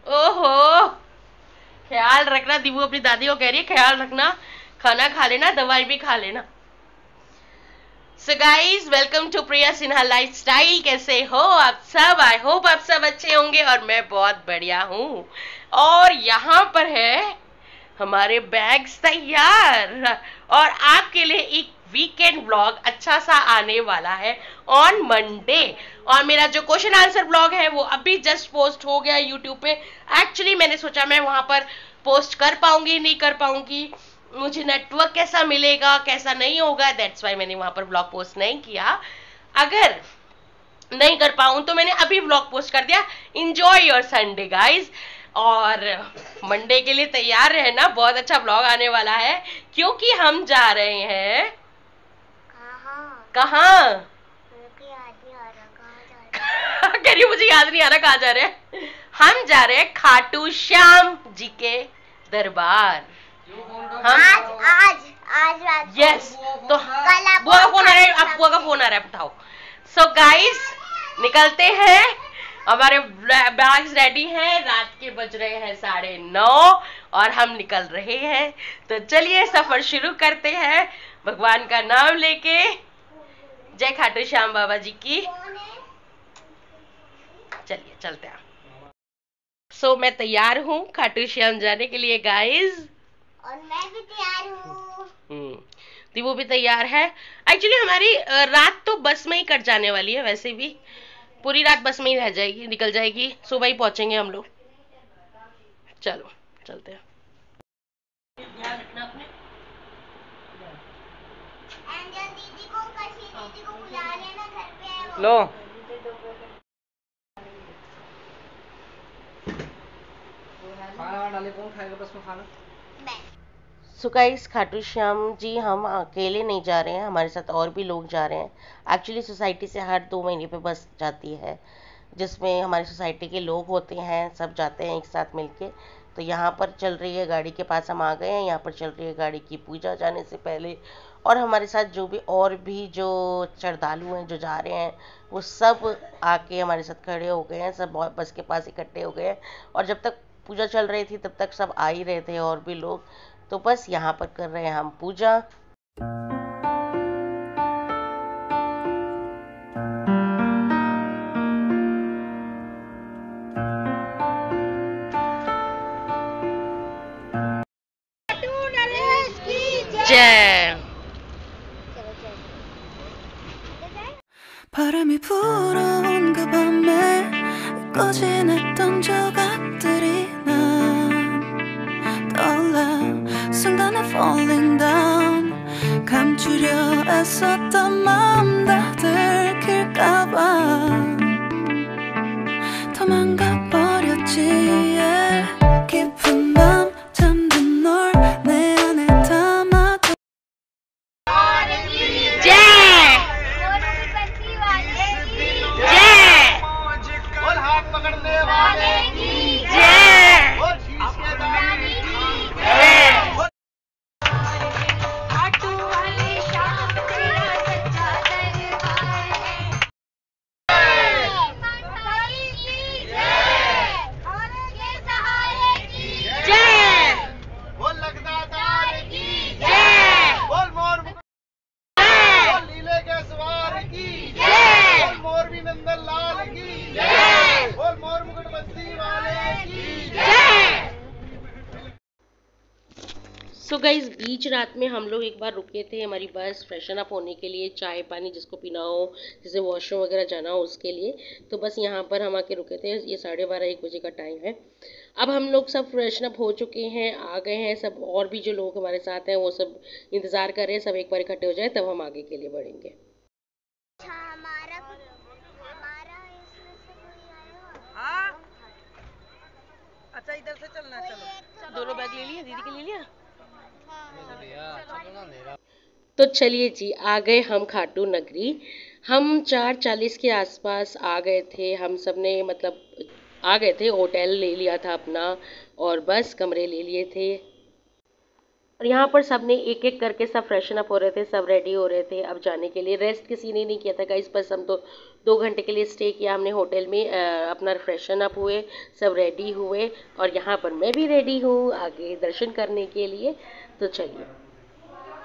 ओहो, ख्याल रखना। दीबू अपनी दादी को कह रही है ख्याल रखना, खाना खा लेना, दवाई भी खा लेना। So guys, welcome to Priya Sinha lifestyle. कैसे हो आप सब? आई होप आप सब अच्छे होंगे और मैं बहुत बढ़िया हूँ। और यहाँ पर है हमारे बैग्स तैयार और आपके लिए एक वीकेंड व्लॉग अच्छा सा आने वाला है ऑन मंडे। और मेरा जो क्वेश्चन आंसर व्लॉग है वो अभी जस्ट पोस्ट हो गया यूट्यूब पे। एक्चुअली मैंने सोचा मैं वहां पर पोस्ट कर पाऊंगी नहीं कर पाऊंगी, मुझे नेटवर्क कैसा मिलेगा कैसा नहीं होगा, दैट्स वाई मैंने वहां पर व्लॉग पोस्ट नहीं किया। अगर नहीं कर पाऊं तो मैंने अभी व्लॉग पोस्ट कर दिया। Enjoy your Sunday guys. और मंडे के लिए तैयार रहना, बहुत अच्छा व्लॉग आने वाला है क्योंकि हम जा रहे हैं कहाँ? करिए, मुझे याद नहीं आ रहा कहाँ जा रहे हैं। हम जा रहे हैं खाटू श्याम जी के दरबार। हम आज यस, तो बुआ का फोन आ रहा है, आप बुआ का फोन आ रहा है, उठाओ। सो गाइस, निकलते हैं। हमारे बैग्स रेडी हैं। रात के बज रहे हैं 9:30 और हम निकल रहे हैं। तो चलिए सफर शुरू करते हैं भगवान का नाम लेके। जय खाटू श्याम बाबा जी की। चलिए चलते हैं। सो मैं तैयार हूँ खाटू श्याम जाने के लिए गाइस। और मैं भी तैयार हूँ। तो वो भी तैयार है। एक्चुअली हमारी रात तो बस में ही कट जाने वाली है, वैसे भी पूरी रात बस में ही रह जाएगी, निकल जाएगी, सुबह ही पहुंचेंगे हम लोग। चलो चलते हैं। ध्यान रखना अपने। एंजल दीदी को, कशी दीदी को बुला लेना, घर पे है वो। लो खाना डाले, कौन खाएगा बस में खाना? सो गाइस, खाटू श्याम जी हम अकेले नहीं जा रहे हैं, हमारे साथ और भी लोग जा रहे हैं। एक्चुअली सोसाइटी से हर 2 महीने पे बस जाती है जिसमें हमारी सोसाइटी के लोग होते हैं, सब जाते हैं एक साथ मिलके। तो यहाँ पर चल रही है, गाड़ी के पास हम आ गए हैं, यहाँ पर चल रही है गाड़ी की पूजा जाने से पहले। और हमारे साथ जो भी और भी जो श्रद्धालु हैं जो जा रहे हैं वो सब आके हमारे साथ खड़े हो गए हैं, सब बस के पास इकट्ठे हो गए हैं। और जब तक पूजा चल रही थी तब तक सब आ ही रहे थे और भी लोग। तो बस यहाँ पर कर रहे हैं हम पूजा। जय। 바람이 불어온 그 밤에 꺼진했던 조각들이 난 떠올라. 순간에 falling down. 감추려 애썼던 마음 다 들킬까봐 도망가 버렸지. 깊은 밤 잠든 널 내 안에 담아둬. सो गाइस, बीच रात में हम लोग एक बार रुके थे हमारी बस फ्रेशन अप होने के लिए, चाय पानी जिसको पीना हो, जैसे वॉशरूम वगैरह जाना हो उसके लिए। तो बस यहाँ पर हम आके रुके थे। ये 12:30-1 बजे का टाइम है। अब हम लोग सब फ्रेशन अप हो चुके हैं, आ गए हैं सब। और भी जो लोग हमारे साथ हैं वो सब इंतज़ार कर रहे हैं, सब एक बार इकट्ठे हो जाए तब हम आगे के लिए बढ़ेंगे। अच्छा, इधर से चलना। चलो, दोनों बैग ले लिए, दीदी के ले लिया। तो चलिए जी, आ गए हम खाटू नगरी। हम 4:40 के आसपास आ गए थे। हम सब ने मतलब आ गए थे, होटल ले लिया था अपना और बस कमरे ले लिए थे। और यहाँ पर सब ने एक एक करके सब फ्रेशन अप हो रहे थे, सब रेडी हो रहे थे अब जाने के लिए। रेस्ट किसी ने नहीं किया था गाइस, बस हम तो 2 घंटे के लिए स्टे किया हमने होटल में, अपना फ्रेशन अप हुए, सब रेडी हुए और यहाँ पर मैं भी रेडी हूँ आगे दर्शन करने के लिए। तो चलिए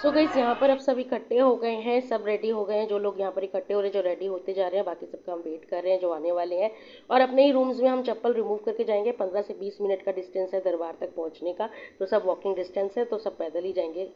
सो गाइस यहाँ पर अब सब इकट्ठे हो गए हैं, सब रेडी हो गए हैं। जो लोग यहाँ पर इकट्ठे हो रहे हैं, जो रेडी होते जा रहे हैं, बाकी सबका हम वेट कर रहे हैं जो आने वाले हैं। और अपने ही रूम्स में हम चप्पल रिमूव करके जाएंगे। 15 से 20 मिनट का डिस्टेंस है दरबार तक पहुँचने का, तो सब वॉकिंग डिस्टेंस है, तो सब पैदल ही जाएंगे।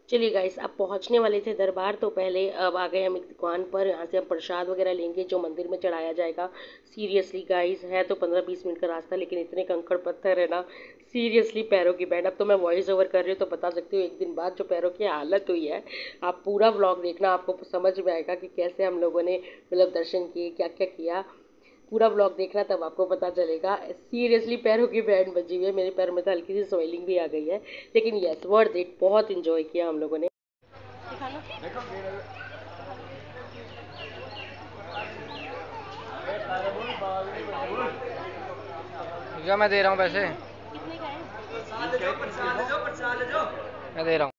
चलिए गाइस अब पहुंचने वाले थे दरबार, तो पहले अब आ गए हम एक दुकान पर, यहाँ से हम प्रसाद वगैरह लेंगे जो मंदिर में चढ़ाया जाएगा। सीरियसली गाइस है तो 15-20 मिनट का रास्ता, लेकिन इतने कंकड़ पत्थर है ना, सीरियसली पैरों की बैंड। अब तो मैं वॉइस ओवर कर रही हूँ तो बता सकती हूँ एक दिन बाद जो पैरों की हालत हुई है। आप पूरा व्लॉग देखना, आपको समझ में आएगा कि कैसे हम लोगों ने मतलब दर्शन किए, क्या क्या किया। पूरा व्लॉग देखना तब आपको पता चलेगा। सीरियसली पैरों की बैंड बजी हुई है, मेरे पैर में तो हल्की सी स्वेलिंग भी आ गई है, लेकिन यस वर्थ इट, बहुत इंजॉय किया हम लोगों ने। मैं दे रहा हूँ पैसे, मैं दे रहा हूँ।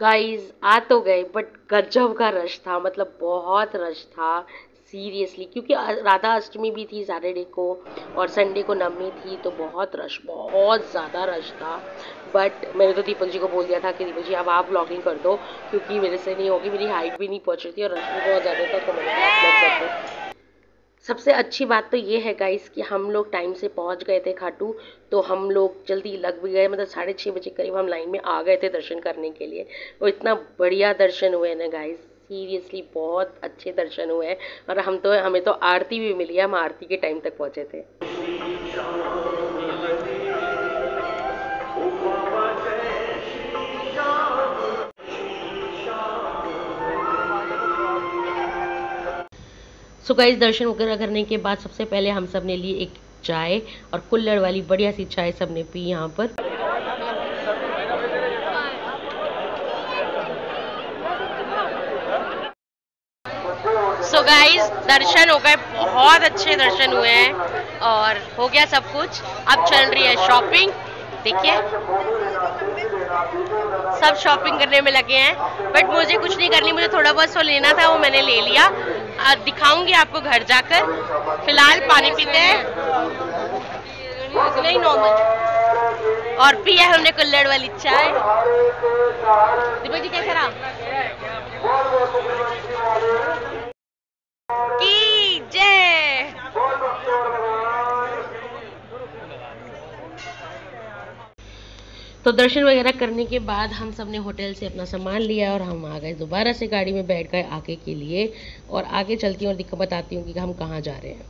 गाइस आ तो गए बट गजब का रश था, मतलब बहुत रश था सीरियसली, क्योंकि राधा अष्टमी भी थी सैटरडे को और संडे को नवमी थी, तो बहुत रश, बहुत ज़्यादा रश था। बट मैंने तो दीपक जी को बोल दिया था कि दीपक जी अब आप व्लॉगिंग कर दो, क्योंकि मेरे से नहीं होगी, मेरी हाइट भी नहीं पहुँच रही थी और रश भी बहुत ज़्यादा था, तो मैंने व्लॉग कर दो। सबसे अच्छी बात तो ये है गाइस कि हम लोग टाइम से पहुंच गए थे खाटू, तो हम लोग जल्दी लग भी गए, मतलब 6:30 बजे करीब हम लाइन में आ गए थे दर्शन करने के लिए। और इतना बढ़िया दर्शन हुए ना गाइस, सीरियसली बहुत अच्छे दर्शन हुए हैं। और हमें तो आरती भी मिली है, हम आरती के टाइम तक पहुंचे थे। सो गाइस दर्शन वगैरह करने के बाद सबसे पहले हम सब ने ली एक चाय, और कुल्हड़ वाली बढ़िया सी चाय सबने पी यहाँ पर। सो गाइस दर्शन हो गए, बहुत अच्छे दर्शन हुए हैं और हो गया सब कुछ। अब चल रही है शॉपिंग, देखिए सब शॉपिंग करने में लगे हैं, बट मुझे कुछ नहीं करनी, मुझे थोड़ा बहुत सो लेना था, वो मैंने ले लिया। दिखाऊंगी आपको घर जाकर। फिलहाल पानी पीते हैं, नहीं नॉर्मल, और पिया है हमने कुल्हड़ वाली चाय। दीपक जी कैसा रहा? की जय। तो दर्शन वगैरह करने के बाद हम सब ने होटल से अपना सामान लिया और हम आ गए दोबारा से गाड़ी में, बैठ गए आगे के लिए। और आगे चलती हूँ और दिक्कत बताती हूँ कि हम कहाँ जा रहे हैं।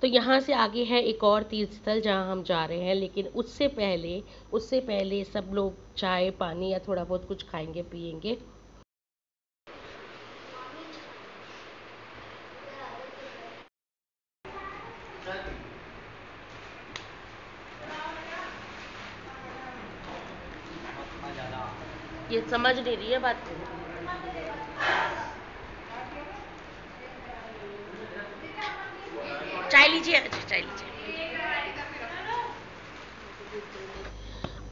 तो यहाँ से आगे है एक और तीर्थ स्थल जहाँ हम जा रहे हैं, लेकिन उससे पहले सब लोग चाय पानी या थोड़ा बहुत कुछ खाएंगे पिएंगे। ये समझ नहीं रही है बात को। चाय लीजिए, अच्छा चाय लीजिए।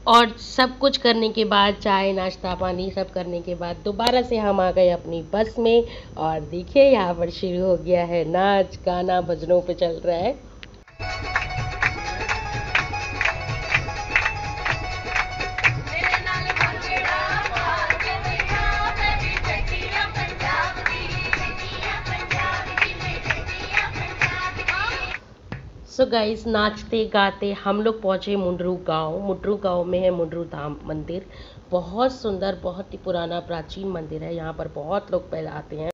और सब कुछ करने के बाद, चाय नाश्ता पानी सब करने के बाद, दोबारा से हम आ गए अपनी बस में। और देखिए यहाँ पर शुरू हो गया है नाच गाना, भजनों पे चल रहा है। सो गाइस नाचते गाते हम लोग पहुँचे मुंडरू गांव में है मुंडरू धाम मंदिर। बहुत सुंदर, बहुत ही पुराना प्राचीन मंदिर है, यहाँ पर बहुत लोग पहले आते हैं।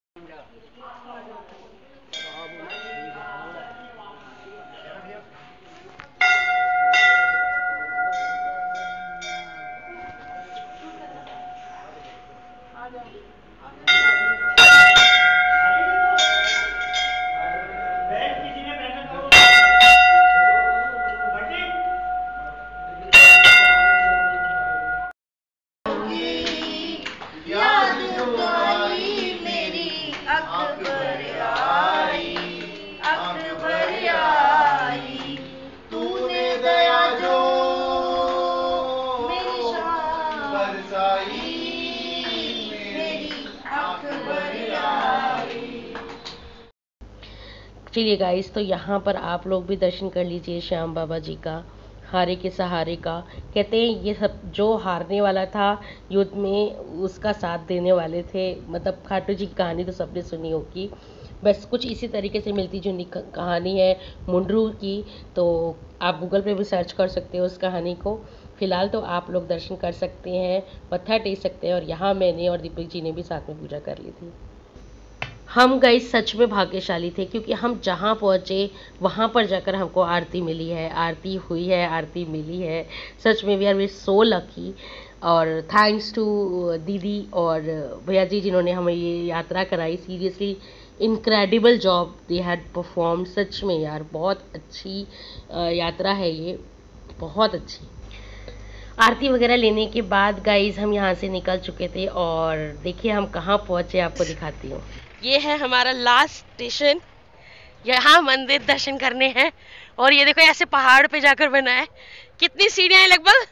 चलिए गाइस, तो यहाँ पर आप लोग भी दर्शन कर लीजिए श्याम बाबा जी का, हारे के सहारे का। कहते हैं ये सब जो हारने वाला था युद्ध में उसका साथ देने वाले थे। मतलब खाटू जी की कहानी तो सबने सुनी होगी, बस कुछ इसी तरीके से मिलती जुलती कहानी है मुंड्रू की। तो आप गूगल पे भी सर्च कर सकते हो उस कहानी को। फिलहाल तो आप लोग दर्शन कर सकते हैं, मत्था टेक सकते हैं। और यहाँ मैंने और दीपक जी ने भी साथ में पूजा कर ली थी। हम गए सच में भाग्यशाली थे, क्योंकि हम जहाँ पहुँचे वहाँ पर जाकर हमको आरती मिली है, आरती हुई है, आरती मिली है। सच में वी आर सो लकी। और थैंक्स टू दीदी और भैया जी जिन्होंने हमें ये यात्रा कराई। Seriously incredible job they had perform. सच में यार बहुत अच्छी यात्रा है ये, बहुत अच्छी। आरती वगैरह लेने के बाद गाइज हम यहाँ से निकल चुके थे और देखिए हम कहाँ पहुँचे, आपको दिखाती हूँ। ये है हमारा लास्ट स्टेशन। यहाँ मंदिर दर्शन करने हैं और ये देखो ऐसे पहाड़ पे जाकर बना है। कितनी सीढ़ियाँ हैं? लगभग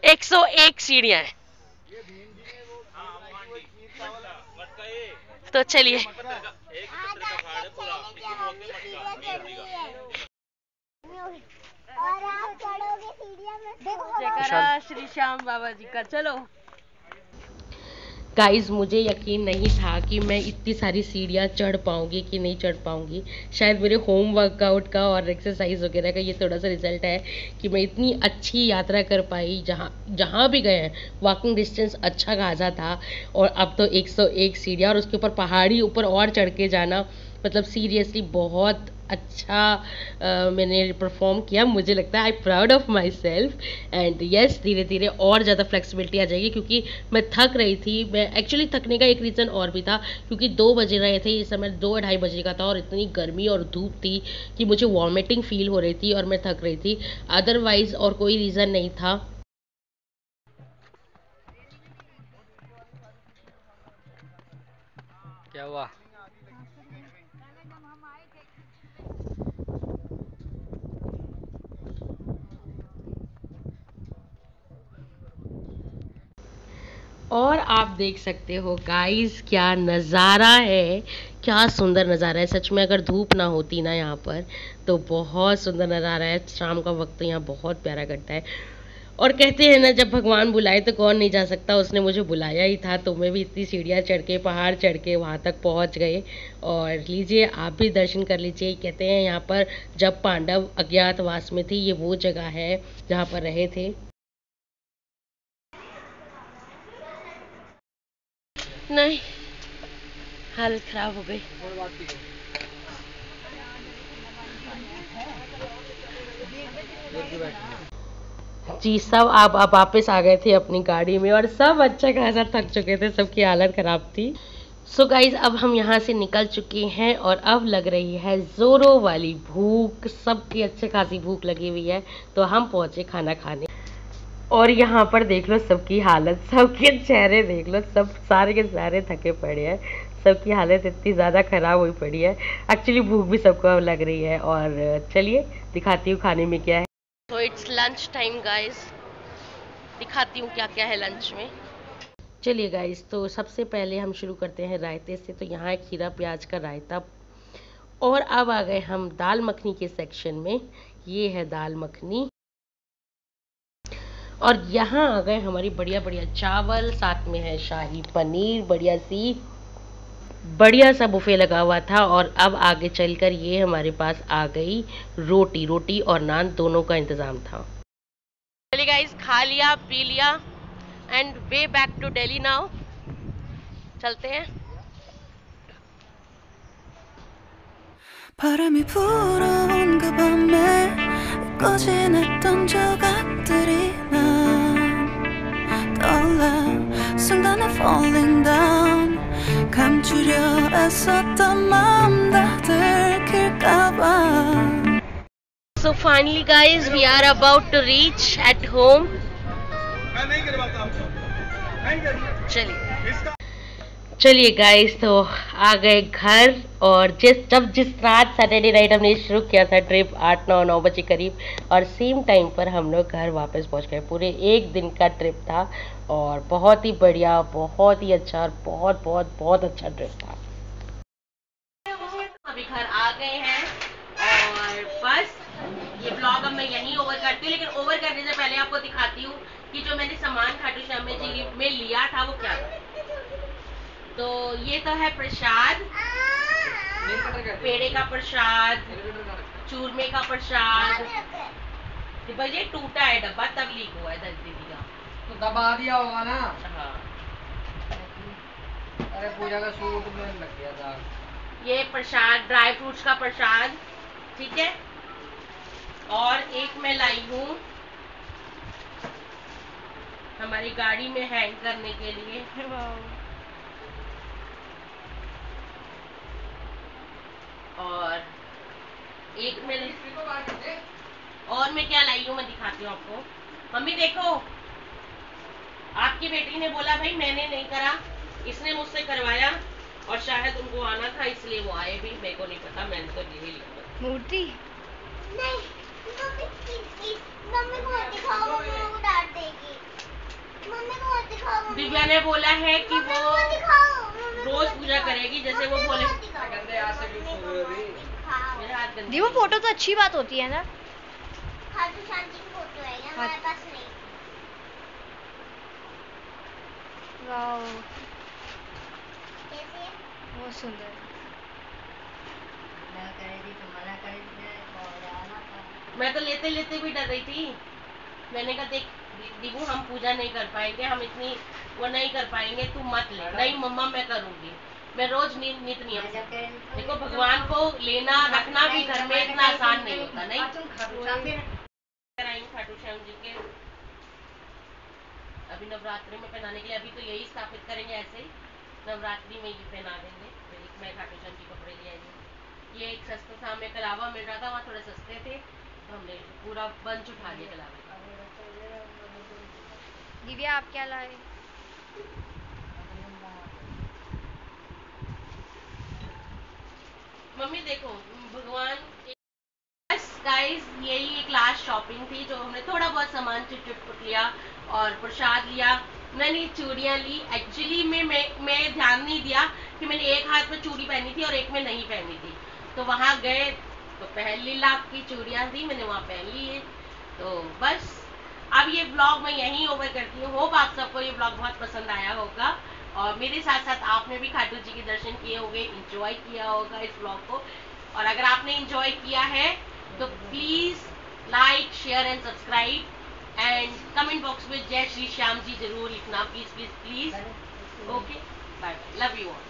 101 सीढ़ियाँ हैं। तो चलिए और आप चढ़ोगे सीढ़ियां में, देखो जयकारा श्री श्याम बाबा जी का। चलो गाइस, मुझे यकीन नहीं था कि मैं इतनी सारी सीढ़ियाँ चढ़ पाऊंगी कि नहीं चढ़ पाऊंगी। शायद मेरे होम वर्कआउट का और एक्सरसाइज वगैरह का ये थोड़ा सा रिजल्ट है कि मैं इतनी अच्छी यात्रा कर पाई। जहाँ भी गए हैं वॉकिंग डिस्टेंस अच्छा खासा था। और अब तो 101 सीढ़ियाँ और उसके ऊपर पहाड़ी ऊपर और चढ़ के जाना, मतलब सीरियसली बहुत अच्छा मैंने परफॉर्म किया। मुझे लगता है I proud of my self. And yes, धीरे धीरे और ज़्यादा फ्लेक्सिबिलिटी आ जाएगी, क्योंकि मैं थक रही थी। मैं एक्चुअली थकने का एक रीज़न और भी था, क्योंकि 2 बज रहे थे, इस समय 2-2:30 बजे का था और इतनी गर्मी और धूप थी कि मुझे वॉमिटिंग फील हो रही थी और मैं थक रही थी। अदरवाइज और कोई रीज़न नहीं था। क्या हुआ? और आप देख सकते हो गाइस क्या नज़ारा है, क्या सुंदर नज़ारा है। सच में अगर धूप ना होती ना यहाँ पर तो बहुत सुंदर नज़ारा है। शाम का वक्त यहाँ बहुत प्यारा कटता है। और कहते हैं ना, जब भगवान बुलाए तो कौन नहीं जा सकता। उसने मुझे बुलाया ही था, तो मैं भी इतनी सीढ़ियाँ चढ़ के पहाड़ चढ़ के वहाँ तक पहुँच गए। और लीजिए आप भी दर्शन कर लीजिए। कहते हैं यहाँ पर जब पांडव अज्ञातवास में थे, ये वो जगह है जहाँ पर रहे थे। नहीं, हालत खराब हो गई। जी, सब आप वापस आ गए थे अपनी गाड़ी में और सब अच्छा खासा थक चुके थे, सबकी हालत खराब थी। सो गाइज, अब हम यहाँ से निकल चुके हैं और अब लग रही है जोरों वाली भूख। सबकी अच्छी खासी भूख लगी हुई है, तो हम पहुँचे खाना खाने। और यहाँ पर देख लो सबकी हालत, सबके चेहरे देख लो, सब सारे के सारे थके पड़े हैं। सबकी हालत इतनी ज़्यादा ख़राब हुई पड़ी है। एक्चुअली भूख भी सबको लग रही है। और चलिए दिखाती हूँ खाने में क्या है। तो इट्स लंच टाइम गाइस, दिखाती हूँ क्या क्या है लंच में। चलिए गाइस, तो सबसे पहले हम शुरू करते हैं रायते से। तो यहाँ है खीरा प्याज का रायता। और अब आ गए हम दाल मखनी के सेक्शन में। ये है दाल मखनी। और यहाँ आ गए हमारी बढ़िया बढ़िया चावल, साथ में है शाही पनीर, बढ़िया सा बुफे लगा हुआ था। और अब आगे चलकर ये हमारे पास आ गई रोटी और नान, दोनों का इंतज़ाम था। चलिए गाइस, खा लिया पी लिया and way back to Delhi now. चलते हैं। 바람이 불어온 그 밤에 꺼진했던 조각들이 난 떠올라 순간에 falling down 감추려 애썼던 마음 다 들킬까봐. So finally guys, we are about to reach at home. चलिए गाइस, तो आ गए घर। और जिस रात सैटरडे नाइट हमने शुरू किया था ट्रिप 8-9 बजे करीब, और सेम टाइम पर हम लोग घर वापस पहुंच गए। पूरे 1 दिन का ट्रिप था और बहुत ही बढ़िया, बहुत ही अच्छा और बहुत बहुत बहुत अच्छा ट्रिप था। गए हैं और बस ये ब्लॉग अब मैं यहीं ओवर करती हूँ। लेकिन ओवर करने से पहले आपको दिखाती हूँ कि जो मैंने सामान खाटू श्याम जी में लिया था वो क्या था। तो ये तो है प्रसाद, पेड़े का प्रसाद, चूरमे का प्रसाद। भाई ये टूटा है डब्बा, तब लीक हुआ है दीदी का। तो दबा दिया होगा ना। हाँ। अरे पूजा का सूट में लग गया था। ये प्रसाद, ड्राई फ्रूट्स का प्रसाद, ठीक है। और एक मैं लाई हूँ हमारी गाड़ी में हैंग करने के लिए। और एक मैं क्या लाई हूँ मैं दिखाती हूँ आपको। मम्मी देखो, आपकी बेटी ने बोला भाई मैंने नहीं करा, इसने मुझसे करवाया और शायद उनको आना था इसलिए वो आए भी, मेरे को नहीं पता, मैंने तो ले लिया मूर्ति। नहीं मम्मी को मत दिखाओ, मम्मी को डांट देगी। मम्मी को मत दिखाओ। दिव्या ने बोला है कि वो रोज पूजा करेगी, जैसे वो बोले। मेरे हाथ गंदे। दी वो फोटो तो अच्छी बात होती है ना। खाटू श्याम जी की फोटो है हमारे पास नहीं। वाओ कैसे है? बहुत सुंदर। मैं तो लेते लेते भी डर रही थी। मैंने कहा देख दीबू, हम पूजा नहीं कर पाएंगे, हम इतनी वो नहीं कर पाएंगे, तू मत ले। नहीं मम्मा मैं करूंगी, मैं रोज नित नियम। देखो भगवान को लेना रखना भी घर में इतना आसान नहीं होता। नहीं खाटू श्याम जी के अभी नवरात्रि में पहनाने के लिए, अभी तो यही स्थापित करेंगे, ऐसे ही नवरात्रि में ये पहना देंगे। फिर एक मैं खाटू श्याम जी कपड़े ले आएंगे। ये एक सस्ता सा हमें कलावा मिल रहा था, वहाँ थोड़े सस्ते थे तो हमने पूरा बंच उठा लिया कलावे का। दिव्या आप क्या लाए? मम्मी देखो भगवान। बस गाइस यही एक लास्ट शॉपिंग थी, जो हमने थोड़ा बहुत सामान चिटपुट लिया और प्रसाद लिया। मैंने चूड़ियाँ ली। एक्चुअली में मैं ध्यान नहीं दिया कि मैंने एक हाथ में चूड़ी पहनी थी और एक में नहीं पहनी थी। तो वहाँ गए तो पहली लाख की चूड़ियाँ थी, मैंने वहाँ पहन ली है। तो बस अब ये ब्लॉग मैं यहीं ओवर करती हूँ। होप आप सबको ये ब्लॉग बहुत पसंद आया होगा और मेरे साथ साथ आपने भी खाटू जी के दर्शन किए होंगे, इंजॉय किया होगा इस ब्लॉग को। और अगर आपने इंजॉय किया है तो please like share and subscribe and comment box में जय श्री श्याम जी जरूर लिखना, please please please. Okay bye bye, love you all.